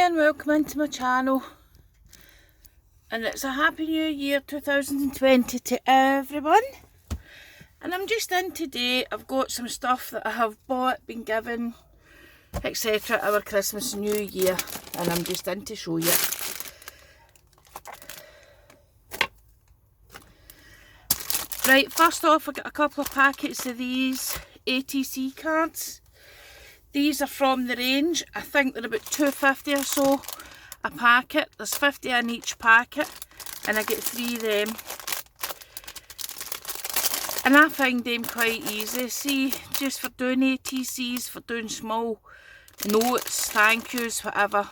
and welcome into my channel, and it's a happy new year 2020 to everyone. And I'm just in today. I've got some stuff that I have bought, been given, etc. our Christmas and New Year, and I'm just in to show you. Right, first off I got a couple of packets of these ATC cards. These are from the range. I think they're about £2.50 or so a packet. There's 50 in each packet and I get 3 of them. And I find them quite easy. See, just for doing ATCs, for doing small notes, thank yous, whatever.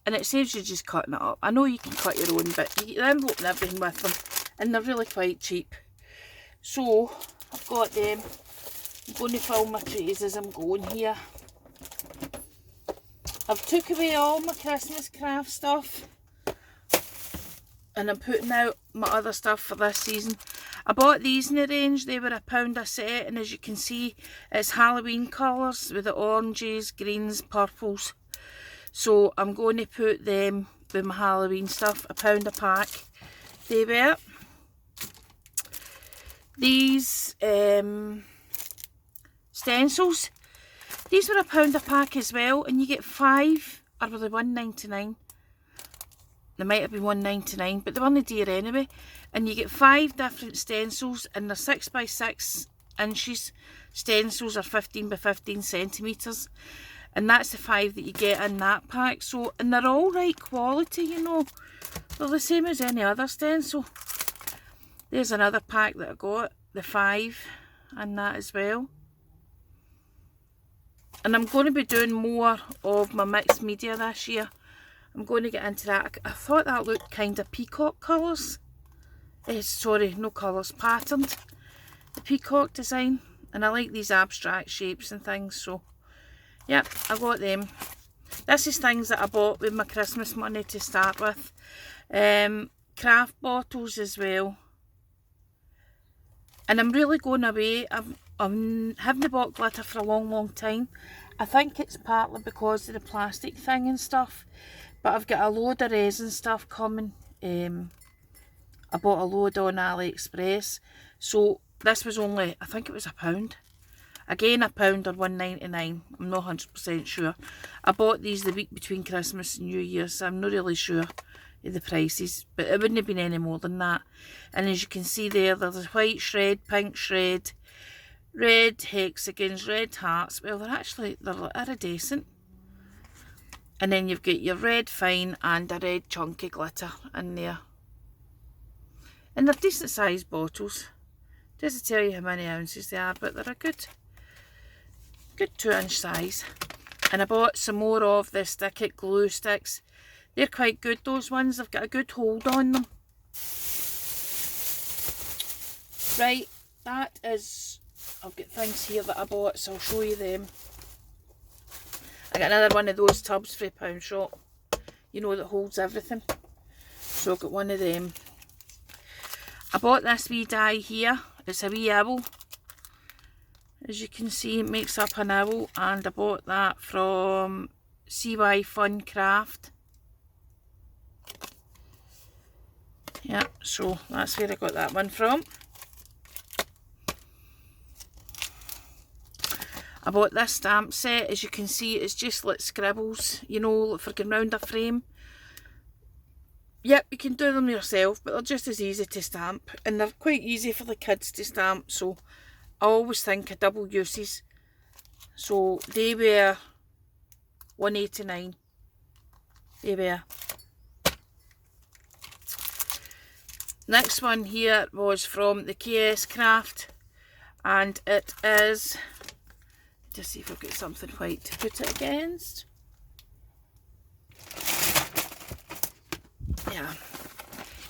And it saves you just cutting it up. I know you can cut your own, but you get the envelope and everything with them. And they're really quite cheap. So, I've got them. I'm going to fill my trays as I'm going here. I've took away all my Christmas craft stuff and I'm putting out my other stuff for this season. I bought these in the range. They were £1 a set, and as you can see it's Halloween colours with the oranges, greens, purples. So I'm going to put them with my Halloween stuff, £1 a pack. They were. These stencils, these were £1 a pack as well, and you get 5, or were they £1.99? They might have been £1.99, but they weren't dear anyway. And you get 5 different stencils, and they're 6 by 6 inches. Stencils are 15 by 15 centimetres, and that's the 5 that you get in that pack. So, and they're all right quality, you know. They're the same as any other stencil. There's another pack that I got, the 5 and that as well. And I'm going to be doing more of my mixed media this year. I'm going to get into that. I thought that looked kind of peacock colours. Sorry, no colours, patterned. The peacock design. And I like these abstract shapes and things, so yep, I got them. This is things that I bought with my Christmas money to start with. Craft bottles as well. And I'm really going away. I haven't bought glitter for a long time. I think it's partly because of the plastic thing and stuff. But I've got a load of resin stuff coming. I bought a load on AliExpress. So this was only, I think it was £1. Again, £1 or £1.99. I'm not 100% sure. I bought these the week between Christmas and New Year, so I'm not really sure of the prices, but it wouldn't have been any more than that. And as you can see there, there's a white shred, pink shred, red hexagons, red hearts. Well, they're iridescent. And then you've got your red fine and a red chunky glitter in there. And they're decent sized bottles. Doesn't tell you how many ounces they are, but they're a good 2-inch size. And I bought some more of the Stick It glue sticks. They're quite good, those ones. They've got a good hold on them. Right, that is... I've got things here that I bought, so I'll show you them. I got another one of those tubs for £1 shop. You know, that holds everything. So I've got one of them. I bought this wee die here. It's a wee owl. As you can see, it makes up an owl. And I bought that from CY Fun Craft. Yeah, so that's where I got that one from. I bought this stamp set. As you can see, it's just like scribbles, you know, for going round a frame. Yep, you can do them yourself, but they're just as easy to stamp. And they're quite easy for the kids to stamp, so I always think of double uses. So they were £1.89. They were. Next one here was from the KS Craft, and it is, just see if I've got something white to put it against. Yeah,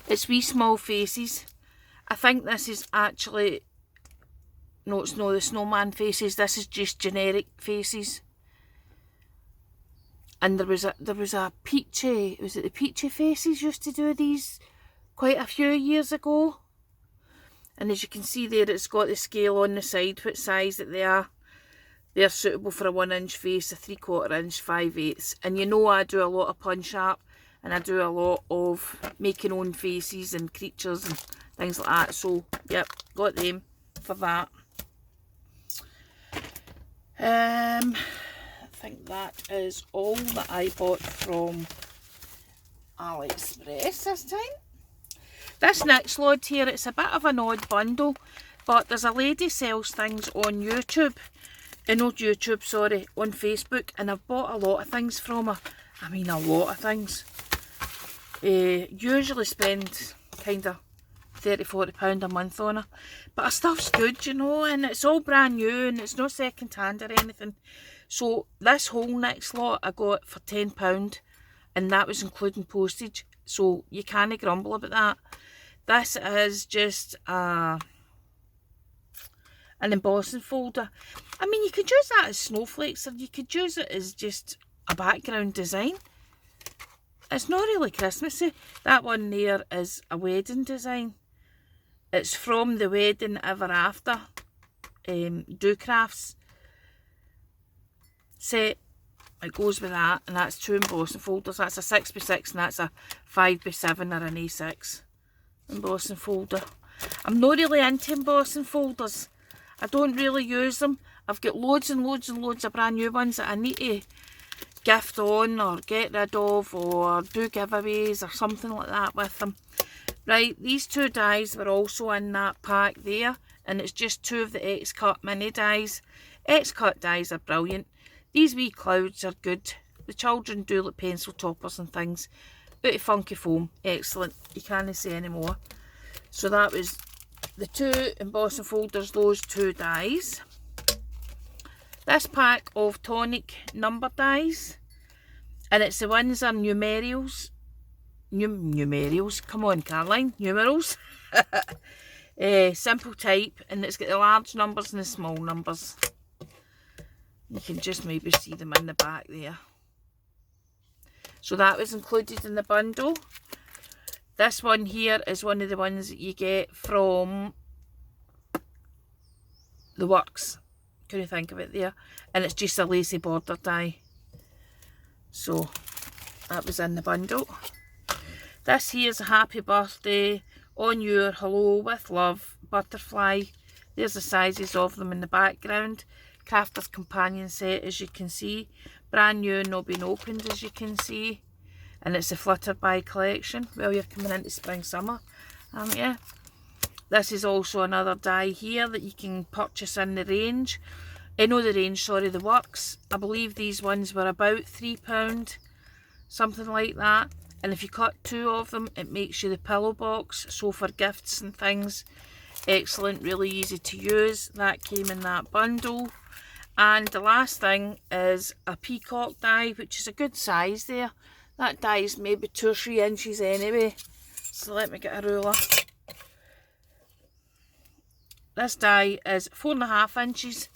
it's wee small faces. I think this is actually, no, it's not the snowman faces. This is just generic faces. And there was a peachy, was it the peachy faces used to do these quite a few years ago? And as you can see there, it's got the scale on the side, what size that they are. They're suitable for a 1 inch face, a 3/4 inch, 5/8. And you know I do a lot of punch art, and I do a lot of making own faces and creatures and things like that. So, yep, got them for that. I think that is all that I bought from AliExpress this time. This next lot here, it's a bit of an odd bundle, but there's a lady sells things on YouTube. Not YouTube, sorry, on Facebook, and I've bought a lot of things from her. I mean, a lot of things. Usually spend kind of £30–40 a month on her, but her stuff's good, you know, and it's all brand new and it's no second hand or anything. So this whole next lot I got for £10, and that was including postage, so you can't grumble about that. This is just an embossing folder. I mean, you could use that as snowflakes, or you could use it as just a background design. It's not really Christmassy. That one there is a wedding design. It's from the Wedding Ever After Do Crafts set. It goes with that, and that's 2 embossing folders. That's a 6x6 and that's a 5x7 or an A6 embossing folder. I'm not really into embossing folders. I don't really use them. I've got loads and loads and loads of brand new ones that I need to gift on or get rid of or do giveaways or something like that with them. Right, these 2 dies were also in that pack there, and it's just 2 of the X-Cut mini dies. X-Cut dies are brilliant. These wee clouds are good. The children do like pencil toppers and things. Bit of funky foam, excellent. You can't say any more. So that was the 2 embossing folders, those 2 dies. This pack of tonic number dies, and it's the Windsor numerals. Numerals, come on Caroline, numerals. Simple type, and it's got the large numbers and the small numbers. You can just maybe see them in the back there. So that was included in the bundle. This one here is one of the ones that you get from the Works. Couldn't think of it there. And it's just a lacy border die. So that was in the bundle. This here is a happy birthday on your hello with love butterfly. There's the sizes of them in the background. Crafter's companion set, as you can see. Brand new, not been opened, as you can see. And it's a Flutterby collection. Well, you're coming into spring summer, aren't you? This is also another die here that you can purchase in the range. The Works. I believe these ones were about £3, something like that. And if you cut 2 of them, it makes you the pillow box. So for gifts and things, excellent, really easy to use. That came in that bundle. And the last thing is a peacock die, which is a good size there. That die is maybe 2 or 3 inches anyway. So let me get a ruler. This die is 4.5 inches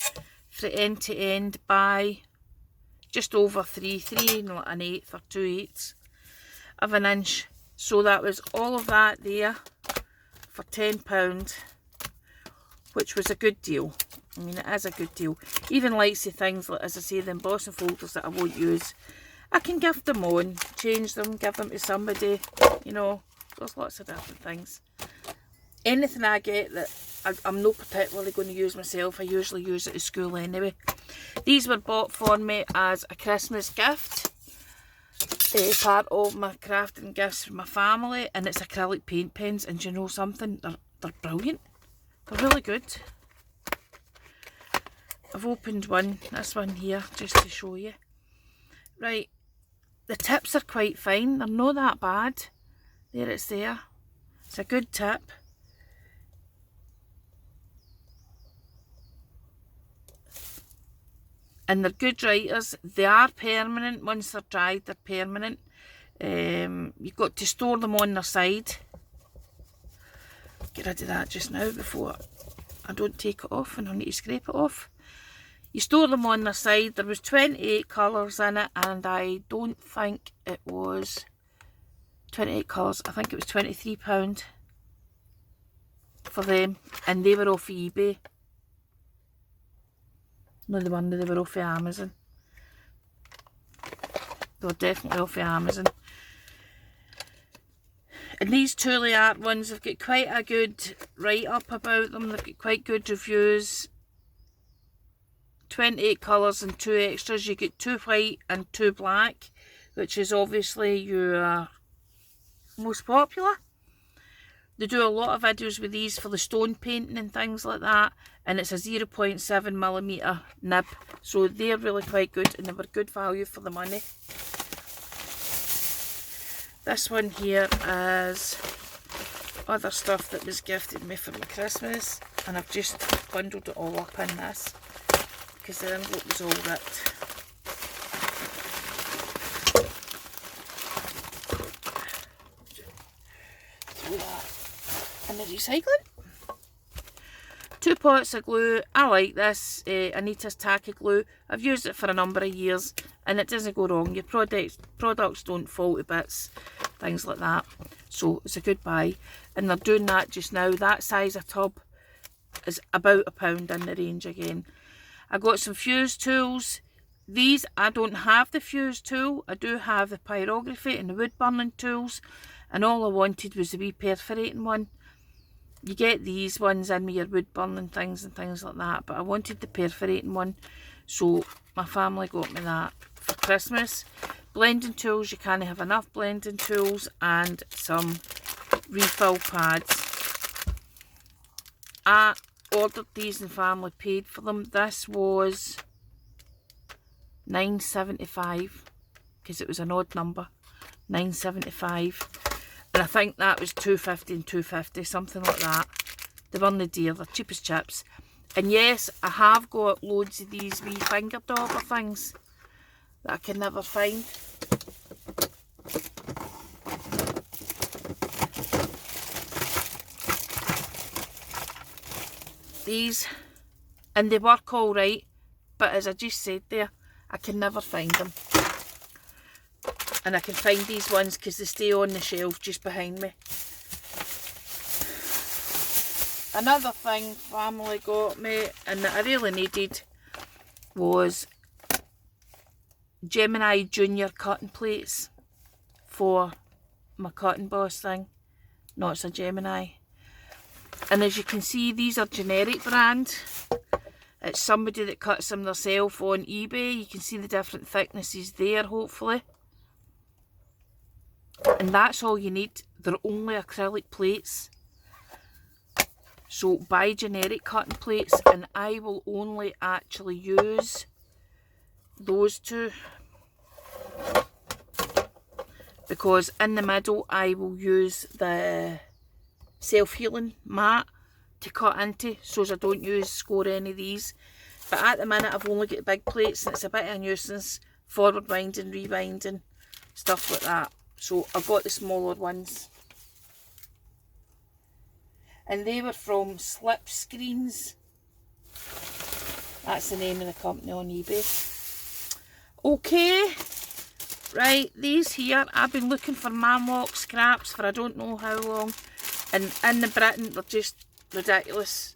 from end to end by just over 3 1/8 or 2/8 of an inch. So that was all of that there for £10, which was a good deal. I mean, it is a good deal. Even likes the things like, as I say, the embossing folders that I won't use, I can gift them on, change them, give them to somebody, you know. There's lots of different things. Anything I get that I'm not particularly going to use myself, I usually use it at school anyway. These were bought for me as a Christmas gift. Part of my crafting gifts for my family, and it's acrylic paint pens, and you know something, they're brilliant. They're really good. I've opened one, this one here, just to show you. Right, the tips are quite fine, they're not that bad. There, it's there. It's a good tip. And they're good writers. They are permanent. Once they're dried, they're permanent. You've got to store them on their side. Get rid of that just now before I don't take it off and I need to scrape it off. You store them on their side. There was 28 colours in it, and I don't think it was 28 colours. I think it was £23 for them, and they were off eBay. No, they weren't, they were off of Amazon. They were definitely off of Amazon. And these Tule art ones have got quite a good write-up about them. They've got quite good reviews. 28 colours and 2 extras. You get 2 white and 2 black, which is obviously your most popular. They do a lot of videos with these for the stone painting and things like that, and it's a 0.7mm nib, so they're really quite good and they were good value for the money. This one here is other stuff that was gifted me for my Christmas, and I've just bundled it all up in this because the envelope was all ripped. Throw that in the recycling. 2 pots of glue. I like this Anita's tacky glue. I've used it for a number of years and it doesn't go wrong. Your products don't fall to bits, things like that. So it's a good buy. And they're doing that just now. That size of tub is about £1 in the range again. I got some fuse tools. These, I don't have the fuse tool. I do have the pyrography and the wood burning tools. And all I wanted was the wee perforating one. You get these ones in with your wood burning things and things like that, but I wanted the perforating one, so my family got me that for Christmas. Blending tools, you can't have enough blending tools, and some refill pads. I ordered these and family paid for them. This was £9.75 because it was an odd number. £9.75. And I think that was £2.50 and £2.50, something like that. They weren't dear, they're cheap as chips. And yes, I have got loads of these wee finger dauber things that I can never find. These, and they work alright, but as I just said there, I can never find them. And I can find these ones because they stay on the shelf just behind me. Another thing family got me and that I really needed was Gemini Junior cutting plates for my cut emboss thing. No, it's a Gemini. And as you can see, these are generic brand. It's somebody that cuts them themselves on eBay. You can see the different thicknesses there, hopefully. And that's all you need. They're only acrylic plates. So buy generic cutting plates, and I will only actually use those two. Because in the middle I will use the self-healing mat to cut into, so I don't score any of these. But at the minute I've only got big plates and it's a bit of a nuisance, forward winding, rewinding, stuff like that. So I got the smaller ones. And they were from Slip Screens. That's the name of the company on eBay. Okay. Right, these here, I've been looking for Manlock scraps for I don't know how long. And in the Britain, they're just ridiculous.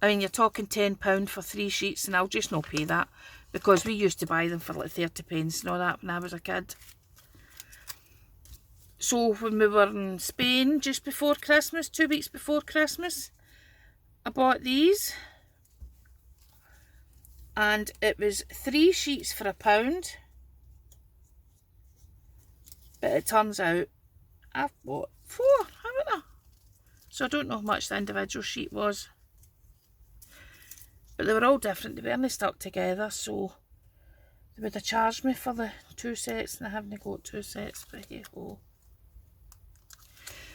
I mean, you're talking £10 for 3 sheets and I'll just not pay that. Because we used to buy them for like 30p and all that when I was a kid. So when we were in Spain just before Christmas, 2 weeks before Christmas, I bought these. And it was 3 sheets for £1. But it turns out I've bought 4, haven't I? So I don't know how much the individual sheet was. But they were all different, they weren't stuck together, so they would have charged me for the 2 sets, and I haven't got 2 sets, but hey ho.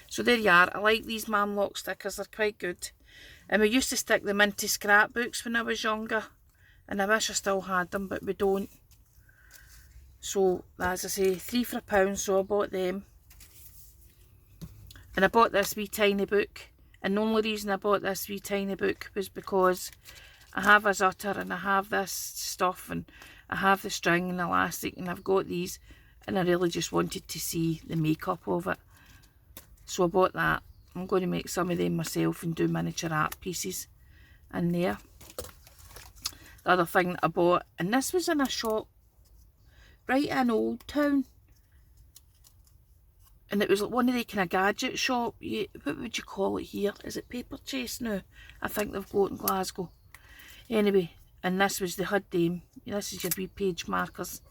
So there you are. I like these Manlock stickers, they're quite good. And we used to stick them into scrapbooks when I was younger. And I wish I still had them, but we don't. So, as I say, 3 for £1, so I bought them. And I bought this wee tiny book. And the only reason I bought this wee tiny book was because I have a zutter and I have this stuff and I have the string and elastic and I've got these. And I really just wanted to see the makeup of it. So I bought that. I'm going to make some of them myself and do miniature art pieces in there. the other thing that I bought. And this was in a shop right in Old Town. And it was like one of the kind of gadget shop. What would you call it here? Is it Paper Chase now? I think they've got in Glasgow. Anyway, and this was the HUD them. This is your wee page markers.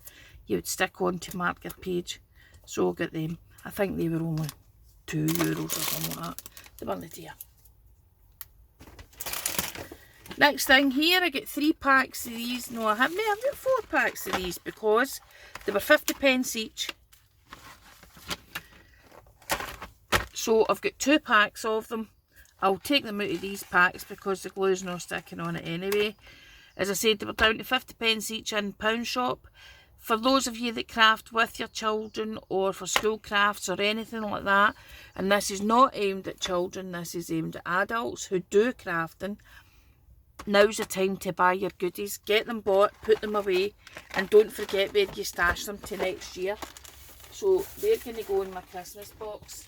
You would stick on to mark your page. So I got them. I think they were only €2 or something like that. They weren't dear. Next thing here, I get 3 packs of these. No, I haven't. I've got 4 packs of these because they were 50p each. So I've got 2 packs of them. I'll take them out of these packs because the glue's not sticking on it anyway. As I said, they were down to 50p each in Pound Shop. For those of you that craft with your children or for school crafts or anything like that, and this is not aimed at children, this is aimed at adults who do crafting, now's the time to buy your goodies. Get them bought, put them away, and don't forget where you stash them to next year. So they're going to go in my Christmas box.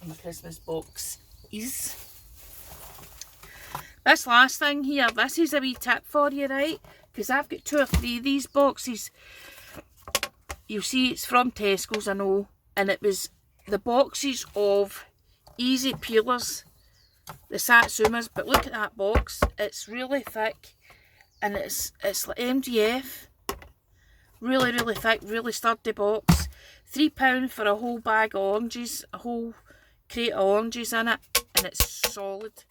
My Christmas box is this last thing here. This is a wee tip for you, right? Because I've got 2 or 3 of these boxes. You'll see it's from Tesco's, I know, and it was the boxes of Easy Peelers, the Satsumas. But look at that box, it's really thick, and it's like MDF, really thick, really sturdy box. £3 for a whole bag of oranges, a whole crate of oranges in it, and it's solid,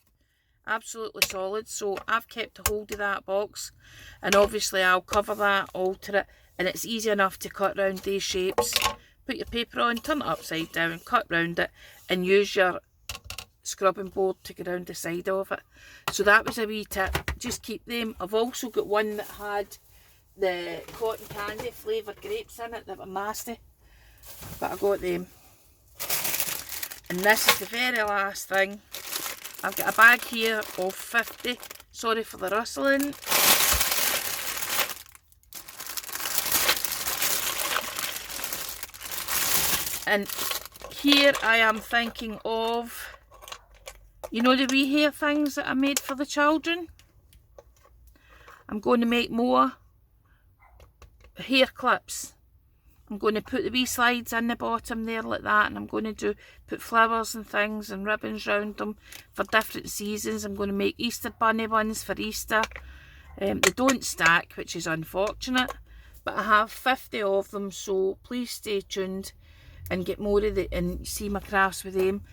absolutely solid. So I've kept a hold of that box, and obviously I'll cover that, alter it, and it's easy enough to cut round these shapes. Put your paper on, turn it upside down, cut round it, and use your scrubbing board to go round the side of it. So that was a wee tip, just keep them. I've also got one that had the cotton candy flavoured grapes in it that were nasty, but I got them. And this is the very last thing. I've got a bag here of 50. Sorry for the rustling. And here I am thinking of, you know, the wee hair things that I made for the children. I'm going to make more hair clips. I'm going to put the wee slides in the bottom there like that, and I'm going to put flowers and things and ribbons round them for different seasons. I'm going to make Easter bunny ones for Easter. They don't stack, which is unfortunate, but I have 50 of them, so please stay tuned and get more of the, and see my crafts with them.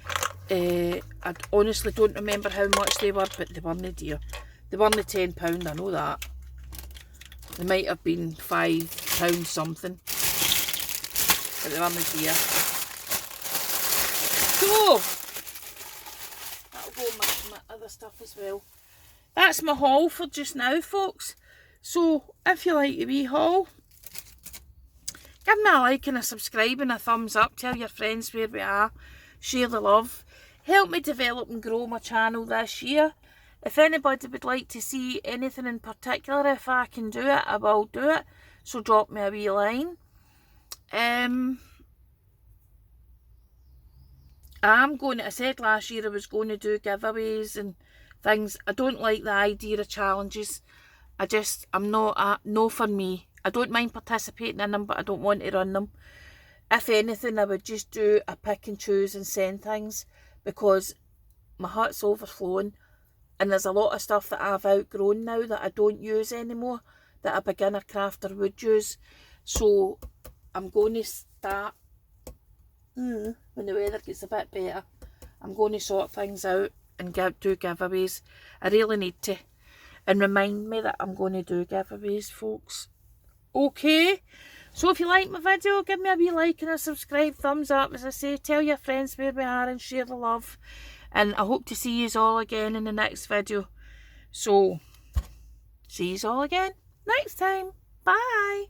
I honestly don't remember how much they were, but they weren't dear. They weren't £10, I know that. They might have been £5 something. But they weren't dear. So that'll go with my other stuff as well. That's my haul for just now, folks. So if you like the wee haul, give me a like and a subscribe and a thumbs up. Tell your friends where we are. Share the love. Help me develop and grow my channel this year. If anybody would like to see anything in particular, if I can do it, I will do it. So drop me a wee line. I said last year I was going to do giveaways and things. I don't like the idea of challenges. I'm not, no for me. I don't mind participating in them, but I don't want to run them. If anything, I would just do a pick and choose and send things, because my hut's overflowing and there's a lot of stuff that I've outgrown now that I don't use anymore, that a beginner crafter would use. So I'm going to start, when the weather gets a bit better, I'm going to sort things out and do giveaways. I really need to. And remind me that I'm going to do giveaways, folks. Okay, so if you like my video, give me a wee like and a subscribe, thumbs up. As I say, tell your friends where we are and share the love. And I hope to see you all again in the next video. So, see you all again next time. Bye.